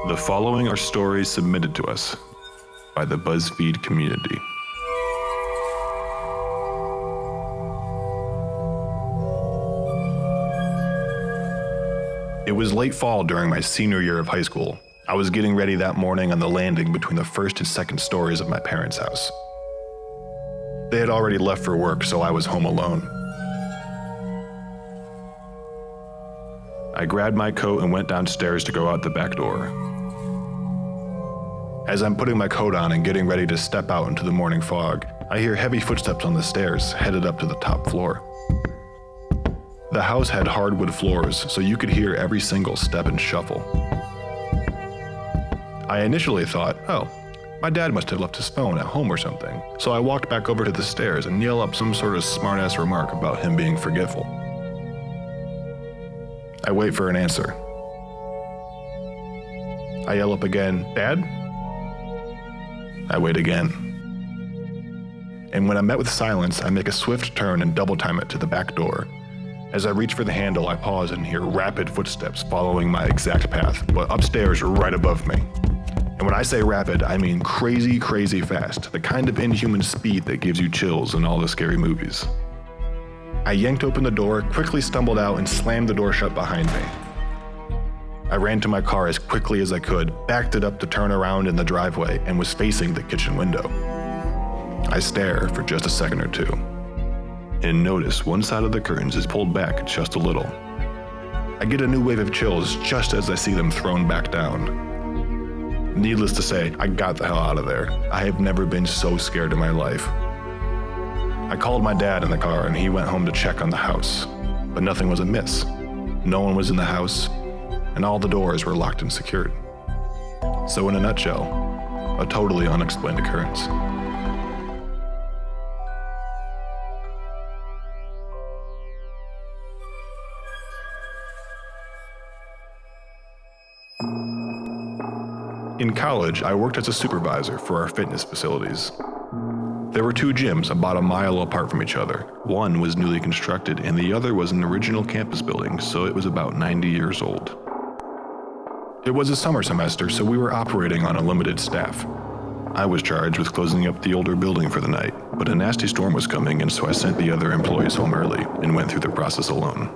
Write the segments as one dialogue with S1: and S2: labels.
S1: The following are stories submitted to us by the BuzzFeed community. It was late fall during my senior year of high school. I was getting ready that morning on the landing between the first and second stories of my parents' house. They had already left for work, so I was home alone. I grabbed my coat and went downstairs to go out the back door. As I'm putting my coat on and getting ready to step out into the morning fog, I hear heavy footsteps on the stairs, headed up to the top floor. The house had hardwood floors, so you could hear every single step and shuffle. I initially thought, oh, my dad must have left his phone at home or something, so I walked back over to the stairs and yelled up some sort of smart-ass remark about him being forgetful. I wait for an answer. I yell up again, "Dad?" I wait again. And when I'm met with silence, I make a swift turn and double time it to the back door. As I reach for the handle, I pause and hear rapid footsteps following my exact path, but upstairs right above me. And when I say rapid, I mean crazy, crazy fast, the kind of inhuman speed that gives you chills in all the scary movies. I yanked open the door, quickly stumbled out, and slammed the door shut behind me. I ran to my car as quickly as I could, backed it up to turn around in the driveway, and was facing the kitchen window. I stare for just a second or two, and notice one side of the curtains is pulled back just a little. I get a new wave of chills just as I see them thrown back down. Needless to say, I got the hell out of there. I have never been so scared in my life. I called my dad in the car and he went home to check on the house, but nothing was amiss. No one was in the house, and all the doors were locked and secured. So in a nutshell, a totally unexplained occurrence. In college, I worked as a supervisor for our fitness facilities. There were two gyms about a mile apart from each other. One was newly constructed and the other was an original campus building, so it was about 90 years old. It was a summer semester, so we were operating on a limited staff. I was charged with closing up the older building for the night, but a nasty storm was coming, and so I sent the other employees home early and went through the process alone.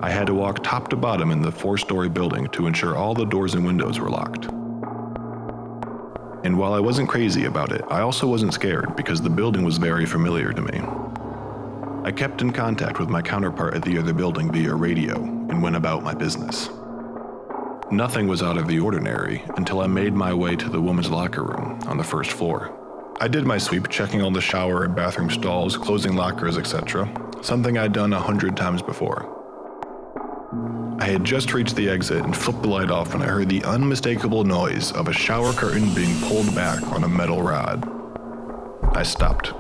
S1: I had to walk top to bottom in the 4-story building to ensure all the doors and windows were locked. And while I wasn't crazy about it, I also wasn't scared because the building was very familiar to me. I kept in contact with my counterpart at the other building via radio and went about my business. Nothing was out of the ordinary until I made my way to the women's locker room on the first floor. I did my sweep, checking all the shower and bathroom stalls, closing lockers, etc., something I'd done 100 times before. I had just reached the exit and flipped the light off when I heard the unmistakable noise of a shower curtain being pulled back on a metal rod. I stopped.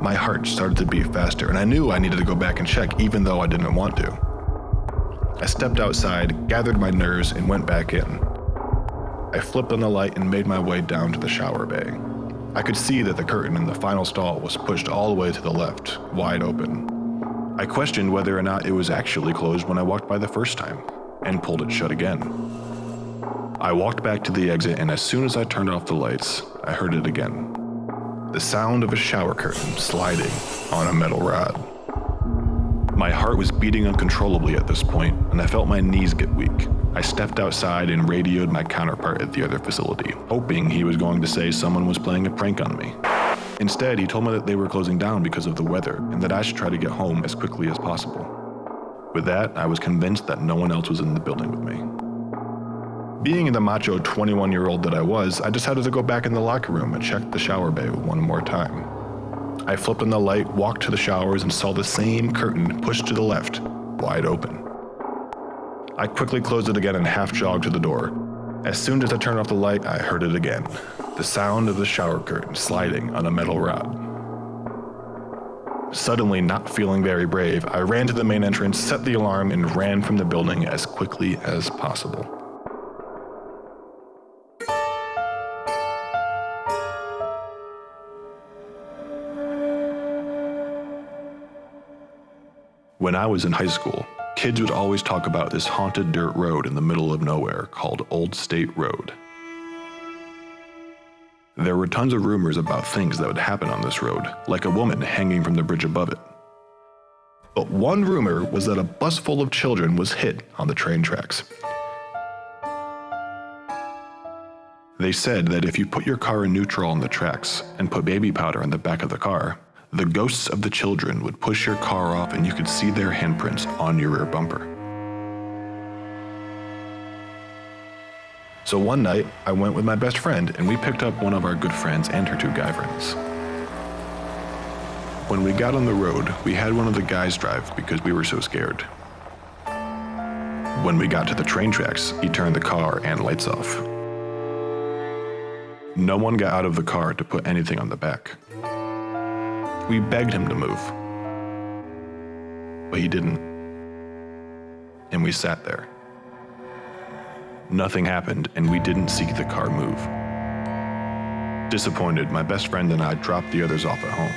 S1: My heart started to beat faster, and I knew I needed to go back and check even though I didn't want to. I stepped outside, gathered my nerves, and went back in. I flipped on the light and made my way down to the shower bay. I could see that the curtain in the final stall was pushed all the way to the left, wide open. I questioned whether or not it was actually closed when I walked by the first time, and pulled it shut again. I walked back to the exit, and as soon as I turned off the lights, I heard it again. The sound of a shower curtain sliding on a metal rod. My heart was beating uncontrollably at this point, and I felt my knees get weak. I stepped outside and radioed my counterpart at the other facility, hoping he was going to say someone was playing a prank on me. Instead, he told me that they were closing down because of the weather and that I should try to get home as quickly as possible. With that, I was convinced that no one else was in the building with me. Being the macho 21-year-old that I was, I decided to go back in the locker room and check the shower bay one more time. I flipped on the light, walked to the showers, and saw the same curtain pushed to the left, wide open. I quickly closed it again and half-jogged to the door. As soon as I turned off the light, I heard it again. The sound of the shower curtain sliding on a metal rod. Suddenly, not feeling very brave, I ran to the main entrance, set the alarm, and ran from the building as quickly as possible. When I was in high school, kids would always talk about this haunted dirt road in the middle of nowhere called Old State Road. There were tons of rumors about things that would happen on this road, like a woman hanging from the bridge above it. But one rumor was that a bus full of children was hit on the train tracks. They said that if you put your car in neutral on the tracks and put baby powder in the back of the car, the ghosts of the children would push your car off and you could see their handprints on your rear bumper. So one night, I went with my best friend and we picked up one of our good friends and her two guy friends. When we got on the road, we had one of the guys drive because we were so scared. When we got to the train tracks, he turned the car and lights off. No one got out of the car to put anything on the back. We begged him to move, but he didn't. And we sat there. Nothing happened, and we didn't see the car move. Disappointed, my best friend and I dropped the others off at home.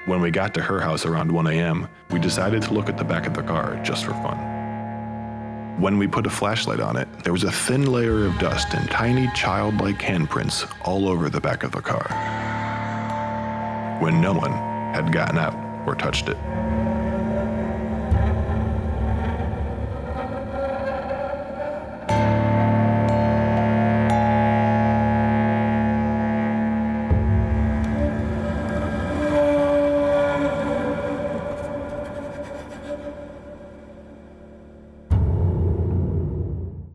S1: When we got to her house around 1 a.m., we decided to look at the back of the car just for fun. When we put a flashlight on it, there was a thin layer of dust and tiny childlike handprints all over the back of the car, when no one had gotten out or touched it.